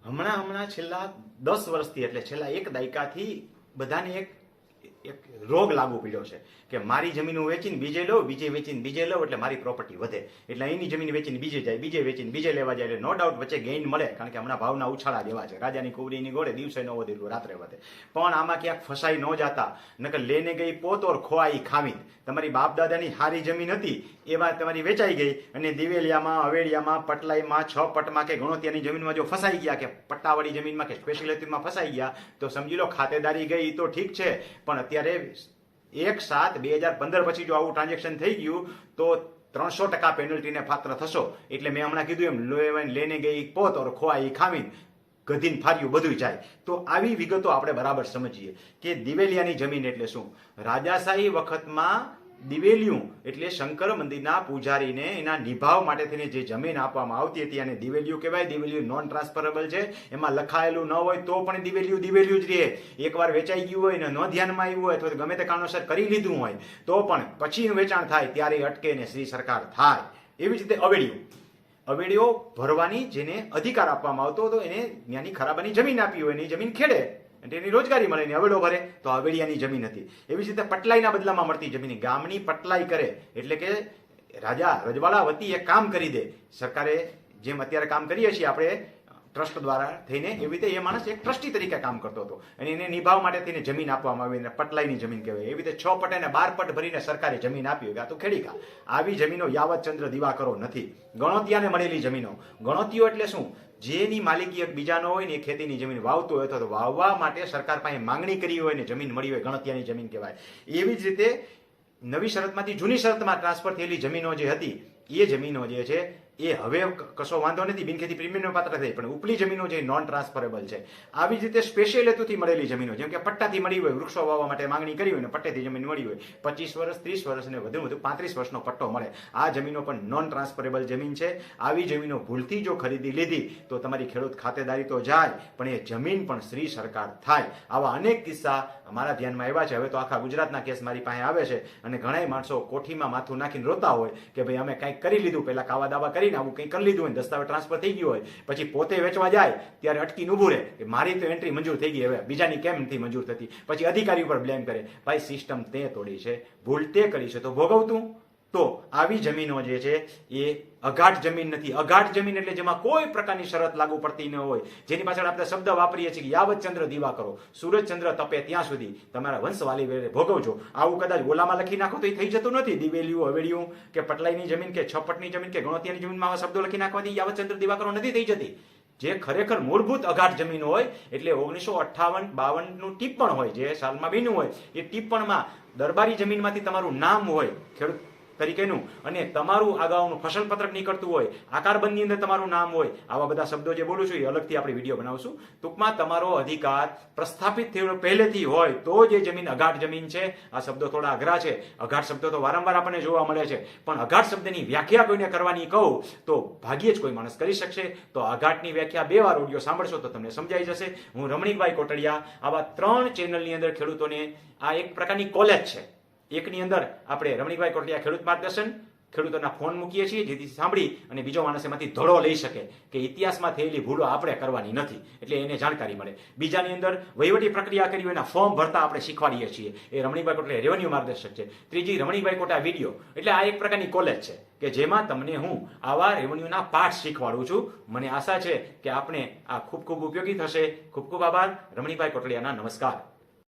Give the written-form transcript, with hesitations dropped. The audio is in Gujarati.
હમણાં છેલ્લા 10 વર્ષથી એટલે છેલ્લા એક દાયકાથી બધાને એક રોગ લાગુ પડ્યો છે કે મારી જમીન વેચીને બીજે લો, બીજે વેચીને બીજે લો એટલે મારી પ્રોપર્ટી વધે, એટલે એની જમીન વેચીને બીજે જાય, બીજે વેચીને બીજે લેવા જાય, એટલે નો ડાઉટ વચ્ચે ગેઇન મળે, કારણ કે હમણાં ભાવના ઉછાળા જેવા છે. રાજાની કુવરીની ગોળે દિવસે ન વધે એટલું રાત્રે વધે. પણ આમાં ક્યાંક ફસાઈ ન જાતા, નકર લેને ગઈ પોત ઓર ખોવાઈ ખામી. તમારી બાપ દાદાની હારી જમીન હતી એવા તમારી વેચાઈ ગઈ અને દિવેલિયામાં, હવેડિયામાં, પટલાઈમાં, 6 પટમાં કે ગણોતિયાની જમીનમાં જો ફસાઈ ગયા, કે પટ્ટાવાળી જમીનમાં કે સ્પેશિયલિટીમાં ફસાઈ ગયા, તો સમજી લો ખાતેદારી ગઈ તો ઠીક છે, પણ અત્યારે 1/7/2015 પછી જો આવું ટ્રાન્ઝેક્શન થઈ ગયું તો 300% પેનલ્ટીને પાત્ર થશો. એટલે મેં હમણાં કીધું એમ લેને ગઈ પોત ઓર ખોવાઈ ખામી, ગધીન ફાર્યું બધું જાય. તો આવી વિગતો આપણે બરાબર સમજીએ કે દિવેલિયાની જમીન એટલે શું. રાજાશાહી વખતમાં દિવેલિયું એટલે શંકર મંદિરના પૂજારીને એના નિભાવ માટે થઈને જે જમીન આપવામાં આવતી હતી અને દિવેલિયું કહેવાય. દિવેલિયું નોન ટ્રાન્સફરેબલ છે, એમાં લખાયેલું ન હોય તો પણ દિવેલિયું દિવેલિયું જ રહે. એકવાર વેચાઈ ગયું હોય ને ન ધ્યાનમાં આવ્યું હોય અથવા ગમે તે કારણોસર કરી લીધું હોય તો પણ પછીનું વેચાણ થાય ત્યારે અટકે ને શ્રી સરકાર થાય. એવી જ રીતે અવેડીઓ ભરવાની જેને અધિકાર આપવામાં આવતો હતો એને ત્યાંની ખરાબાની જમીન આપી હોય, એની જમીન ખેડે એટલે એની રોજગારી મળે ને અવેડો ભરે, તો અવેડિયાની જમીન હતી. એવી જ રીતે પટલાઈના બદલામાં મળતી જમીન, ગામની પટલાઈ કરે એટલે કે રાજા રજવાડા વતી એક કામ કરી દે. સરકારે જેમ અત્યારે કામ કરીએ છીએ આપણે ટ્રસ્ટ દ્વારા થઈને, એવી રીતે એ માણસ એક ટ્રસ્ટી તરીકે કામ કરતો હતો અને એને નિભાવ માટે થઈને જમીન આપવામાં આવી, પટલાઈની જમીન કહેવાય. એવી રીતે 6 પટ અને 12 પટ ભરીને સરકારે જમીન આપી હોય, આ તો ખેડીકા. આવી જમીનો યાવતચંદ્ર દિવાકરો નથી. ગણોતિયાને મળેલી જમીનો. ગણોતિયો એટલે શું? જેની માલિકી એક બીજાનો હોય ને એ ખેતીની જમીન વાવતો હોય અથવા તો વાવવા માટે સરકાર પાસે માંગણી કરી હોય ને જમીન મળી હોય, ગણોતિયાની જમીન કહેવાય. એવી જ રીતે નવી શરતમાંથી જૂની શરતમાં ટ્રાન્સફર થયેલી જમીનો જે હતી એ જમીનો જે છે એ હવે કશો વાંધો નથી, બિનખેતી પ્રીમિયમનો પાત્ર થઈ, પણ ઉપલી જમીનો જે નોન ટ્રાન્સફરેબલ છે. આવી જ રીતે સ્પેશિયલ હેતુથી મળેલી જમીનો, જેમ કે પટ્ટાથી મળી હોય, વૃક્ષો વાવવા માટે માંગણી કરી હોય ને પટ્ટેથી જમીન મળી હોય, 25 વર્ષ, 30 વર્ષ અને વધુ 35 વર્ષનો પટ્ટો મળે, આ જમીનો પણ નોન ટ્રાન્સફરેબલ જમીન છે. આવી જમીનો ભૂલથી જો ખરીદી લીધી તો તમારી ખેડૂત ખાતેદારી તો જાય, પણ એ જમીન પણ શ્રી સરકાર થાય. આવા અનેક કિસ્સા મારા ધ્યાનમાં આવ્યા છે. હવે તો આખા ગુજરાતના કેસ મારી પાસે આવે છે અને ઘણા માણસો કોઠીમાં માથું નાખીને રોતા હોય કે ભાઈ અમે કંઈક કરી લીધું, પહેલા કાવા દાવા કરીને આવું કંઈક કરી લીધું હોય, દસ્તાવેજ ટ્રાન્સફર થઈ ગયું હોય, પછી પોતે વેચવા જાય ત્યારે અટકીને ઊભું રહે કે મારી તો એન્ટ્રી મંજૂર થઈ ગઈ, હવે બીજાની કેમ નથી મંજૂર થતી. પછી અધિકારી ઉપર બ્લેમ કરે, ભાઈ સિસ્ટમ તે તોડી છે, ભૂલ તે કરી છે તો ભોગવતું. તો આવી જમીનો જે છે એ અગાઢ જમીન નથી. અગાઢ જમીન એટલે જેમાં કોઈ પ્રકારની શરત લાગુ પડતી ન હોય, જેની પાછળ આપણે શબ્દ વાપરીએ છીએ કે યાવતચંદ્ર દિવા કરો, સૂરજચંદ્ર તપે ત્યાં સુધી તમારા વંશવાલી વેરે ભોગવજો. આવું કદાચ ઓલામાં લખી નાખો તો એ થઈ જતું નથી. દિવેલિયું, હવેડિયું કે પટલાઈની જમીન કે 6 પટની જમીન કે ગણોતિયાની જમીનમાં આવા શબ્દો લખી નાખવાથી યાવતચંદ્ર દિવા કરો નથી થઈ જતી. જે ખરેખર મૂળભૂત અગાઢ જમીન હોય એટલે 1958-52 નું ટિપ્પણ હોય, જે સાલમાં બન્યું હોય એ ટિપ્પણમાં દરબારી જમીનમાંથી તમારું નામ હોય ખેડૂત તરીકેનું અને તમારું અગાઉનું ફસલ પત્રક નીકળતું હોય, આકારબંધની અંદર તમારું નામ હોય. આવા બધા શબ્દો જે બોલું છું એ અલગથી આપણે વિડીયો બનાવશું. ટૂંકમાં તમારો અધિકાર પ્રસ્થાપિત થયેલો પહેલેથી હોય તો જે જમીન અગાઢ જમીન છે. આ શબ્દો થોડા અઘરા છે, અગાઢ શબ્દો તો વારંવાર આપણને જોવા મળે છે, પણ અગાઢ શબ્દની વ્યાખ્યા કોઈને કરવાની કહું તો ભાગ્યે જ કોઈ માણસ કરી શકશે. તો અગાઢની વ્યાખ્યા 2 વાર ઓડિયો સાંભળશો તો તમને સમજાઈ જશે. હું રમણીકભાઈ કોટડિયા આવા 3 ચેનલની અંદર ખેડૂતોને આ એક પ્રકારની કોલેજ છે. એકની અંદર આપણે રમણીકભાઈ કોટડિયા ખેડૂત માર્ગદર્શન, ખેડૂતોના ફોન મૂકીએ છીએ જેથી સાંભળી અને બીજો માણસ એમાંથી ધડો લઈ શકે કે ઇતિહાસમાં થયેલી ભૂલો આપણે કરવાની નથી, એટલે એને જાણકારી મળે. બીજાની અંદર વહીવટી પ્રક્રિયા કરી હોય એના ફોર્મ ભરતા આપણે શીખવાડીએ છીએ, એ રમણીકભાઈ કોટડિયા રેવન્યુ માર્ગદર્શક છે. ત્રીજી રમણીકભાઈ કોટા વિડીયો, એટલે આ એક પ્રકારની કોલેજ છે કે જેમાં તમને હું આવા રેવન્યુના પાઠ શીખવાડું છું. મને આશા છે કે આપણે આ ખૂબ ખૂબ ઉપયોગી થશે. ખૂબ ખૂબ આભાર. રમણીકભાઈ કોટડિયાના નમસ્કાર.